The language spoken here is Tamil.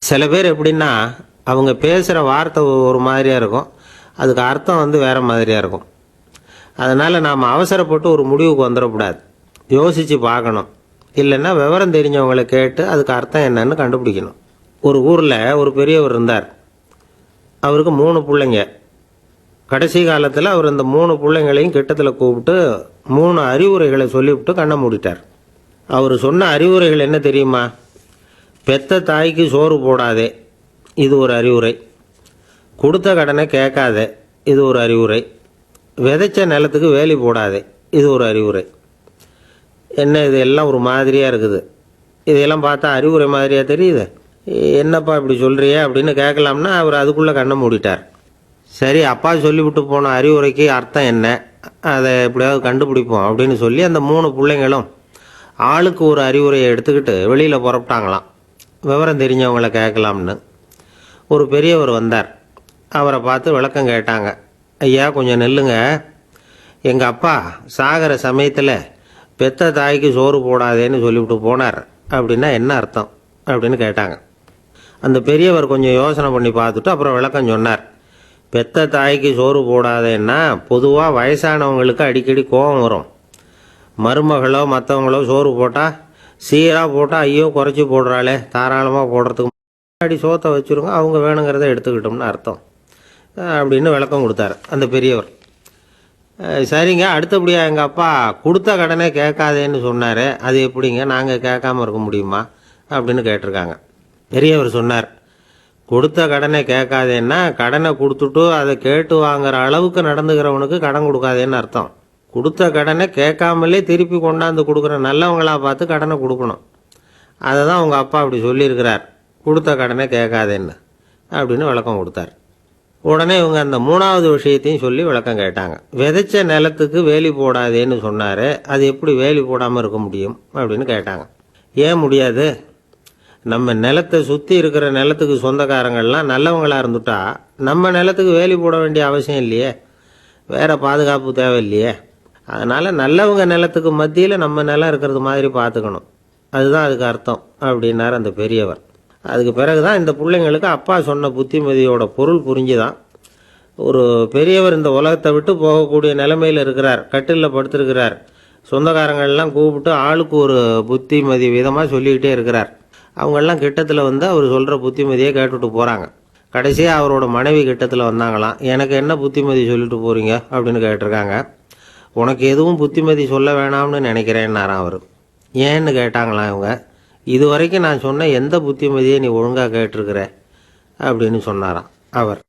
சில பேர் எப்படின்னா அவங்க பேசுகிற வார்த்தை ஒரு மாதிரியாக இருக்கும், அதுக்கு அர்த்தம் வேறு மாதிரியாக இருக்கும். அதனால் நாம் அவசரப்பட்டு ஒரு முடிவுக்கு வந்துடக்கூடாது, யோசித்து பார்க்கணும். இல்லைன்னா விவரம் தெரிஞ்சவங்களை கேட்டு அதுக்கு அர்த்தம் என்னன்னு கண்டுபிடிக்கணும். ஒரு ஊரில் ஒரு பெரியவர் இருந்தார். அவருக்கு 3 பிள்ளைங்க. கடைசி காலத்தில் அவர் இந்த 3 பிள்ளைங்களையும் கிட்டத்தில் கூப்பிட்டு 3 அறிவுரைகளை சொல்லிவிட்டு கண்ணை மூடிட்டார். அவர் சொன்ன அறிவுரைகள் என்ன தெரியுமா? பெத்த தாய்க்கு சோறு போடாதே, இது ஒரு அறிவுரை. கொடுத்த கடனை கேட்காதே, இது ஒரு அறிவுரை. விதைச்ச நிலத்துக்கு வேலி போடாதே, இது ஒரு அறிவுரை. என்ன இது எல்லாம் ஒரு மாதிரியாக இருக்குது? இதையெல்லாம் பார்த்தா அறிவுரை மாதிரியாக தெரியுது. என்னப்பா இப்படி சொல்கிறியே அப்படின்னு கேட்கலாம்னா அவர் அதுக்குள்ளே கண்ணை மூடிட்டார். சரி, அப்பா சொல்லிவிட்டு போன அறிவுரைக்கு அர்த்தம் என்ன, அதை எப்படியாவது கண்டுபிடிப்போம் அப்படின்னு சொல்லி அந்த 3 பிள்ளைங்களும் ஆளுக்கு ஒரு அறிவுரையை எடுத்துக்கிட்டு வெளியில் புறப்பட்டாங்களாம், விவரம் தெரிஞ்சவங்களை கேட்கலாம்னு. ஒரு பெரியவர் வந்தார். அவரை பார்த்து விளக்கம் கேட்டாங்க. ஐயா, கொஞ்சம் நெல்லுங்க. எங்கள் அப்பா சாகிற சமயத்தில் பெத்த தாய்க்கு சோறு போடாதேன்னு சொல்லிவிட்டு போனார், அப்படின்னா என்ன அர்த்தம் அப்படின்னு கேட்டாங்க. அந்த பெரியவர் கொஞ்சம் யோசனை பண்ணி பார்த்துட்டு அப்புறம் விளக்கம் சொன்னார். பெத்த தாய்க்கு சோறு போடாதேன்னா பொதுவாக வயசானவங்களுக்கு அடிக்கடி கோபம் வரும். மருமகளோ மற்றவங்களோ சோறு போட்டால் சீராக போட்டால் ஐயோ குறைச்சி போடுறாளே, தாராளமாக போடுறதுக்கு முன்னாடி சோத்தை வச்சுருங்க, அவங்க வேணுங்கிறத எடுத்துக்கிட்டோம்னு அர்த்தம் அப்படின்னு விளக்கம் கொடுத்தாரு அந்த பெரியவர். சரிங்க, அடுத்தபடியாக எங்கள் அப்பா கொடுத்த கடனே கேட்காதேன்னு சொன்னார், அது எப்படிங்க, நாங்கள் கேட்காம இருக்க முடியுமா அப்படின்னு கேட்டிருக்காங்க. பெரியவர் சொன்னார், கொடுத்த கடனை கேட்காதேன்னா கடனை கொடுத்துட்டு அதை கேட்டு வாங்குற அளவுக்கு நடந்துக்கிறவனுக்கு கடன் கொடுக்காதேன்னு அர்த்தம். கொடுத்த கடனை கேட்காமலே திருப்பி கொண்டாந்து கொடுக்குற நல்லவங்களாக பார்த்து கடனை கொடுக்கணும். அதை தான் உங்கள் அப்பா அப்படி சொல்லியிருக்கிறார், கொடுத்த கடனை கேட்காதேன்னு அப்படின்னு விளக்கம் கொடுத்தார். உடனே இவங்க அந்த 3வது விஷயத்தையும் சொல்லி விளக்கம் கேட்டாங்க. விதைச்ச நிலத்துக்கு வேலி போடாதேன்னு சொன்னார், அது எப்படி வேலி போடாமல் இருக்க முடியும் அப்படின்னு கேட்டாங்க. ஏன் முடியாது? நம்ம நிலத்தை சுற்றி இருக்கிற நிலத்துக்கு சொந்தக்காரங்கள்லாம் நல்லவங்களாக இருந்துட்டா நம்ம நிலத்துக்கு வேலி போட வேண்டிய அவசியம் இல்லையே, வேறு பாதுகாப்பு தேவை இல்லையே. அதனால் நல்லவங்க நிலத்துக்கு மத்தியில் நம்ம நிலம் இருக்கிறது மாதிரி பார்த்துக்கணும், அதுதான் அதுக்கு அர்த்தம் அப்படின்னார் அந்த பெரியவர். அதுக்கு பிறகு தான் இந்த பிள்ளைங்களுக்கு அப்பா சொன்ன புத்திமதியோட பொருள் புரிஞ்சுதான். ஒரு பெரியவர் இந்த உலகத்தை விட்டு போகக்கூடிய நிலைமையில் இருக்கிறார், கட்டிலில் படுத்திருக்கிறார். சொந்தக்காரங்கள்லாம் கூப்பிட்டு ஆளுக்கு ஒரு புத்திமதி விதமாக சொல்லிக்கிட்டே இருக்கிறார். அவங்கெல்லாம் கிட்டத்தில் அவர் சொல்கிற புத்திமதியை கேட்டுட்டு போகிறாங்க. கடைசியாக அவரோட மனைவி கிட்டத்தில் வந்தாங்களாம். எனக்கு என்ன புத்திமதி சொல்லிட்டு போகிறீங்க அப்படின்னு கேட்டிருக்காங்க. உனக்கு எதுவும் புத்திமதி சொல்ல வேணாம்னு நினைக்கிறேன்னாராம் அவர். ஏன்னு கேட்டாங்களாம் இவங்க. இது வரைக்கும் நான் சொன்ன எந்த புத்திமதியை நீ ஒழுங்காக கேட்டிருக்கிற அப்படின்னு சொன்னாராம் அவர்.